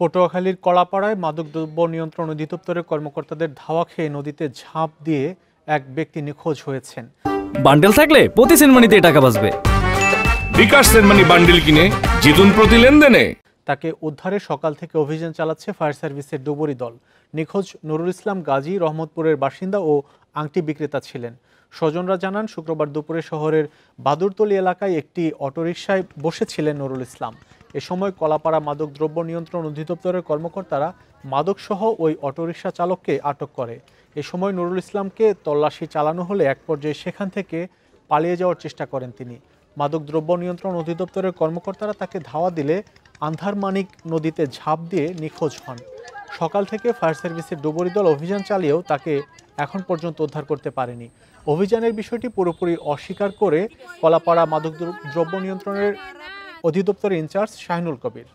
পটুয়াখালীর কলাপাড়ায় মাদকদ্রব্য নিয়ন্ত্রণ অধিদপ্তরের কর্মকর্তাদের ধাওয়া খেয়ে নদীতে ঝাঁপ দিয়ে এক ব্যক্তি নিখোঁজ হয়েছেন। বান্ডেল থাকলে প্রতি সেনমানিতে টাকা বাঁচবে। বিকাশ সেনমানি বান্ডেল কিনে জিতুন প্রতি লেনদেনে। তাকে উদ্ধারে সকাল থেকে অভিযান চালাচ্ছে ফায়ার সার্ভিসের ডুবুরি দল। নিখোঁজ নুরুল ইসলাম গাজী রহমতপুরের বাসিন্দা ও আংটি বিক্রেতা ছিলেন। স্বজনরা জানান, শুক্রবার দুপুরে শহরের বাদুরতলী এলাকায় একটি অটোরিকশায় বসেছিলেন নুরুল ইসলাম। এ সময় কলাপাড়া মাদকদ্রব্য নিয়ন্ত্রণ অধিদপ্তরের কর্মকর্তারা মাদকসহ ওই অটোরিকশা চালককে আটক করে। এ সময় নুরুল ইসলামকে তল্লাশি চালানো হলে এক পর্যায়ে সেখান থেকে পালিয়ে যাওয়ার চেষ্টা করেন তিনি। মাদকদ্রব্য নিয়ন্ত্রণ অধিদপ্তরের কর্মকর্তারা তাকে ধাওয়া দিলে আন্ধারমানিক নদীতে ঝাঁপ দিয়ে নিখোঁজ হন। সকাল থেকে ফায়ার সার্ভিসের ডুবুরি দল অভিযান চালিয়েও তাকে এখন পর্যন্ত উদ্ধার করতে পারেনি। অভিযানের বিষয়টি পুরোপুরি অস্বীকার করে কলাপাড়া মাদকদ্রব্য নিয়ন্ত্রণের অধিদপ্তরের ইনচার্জ শাহিনুল কবির।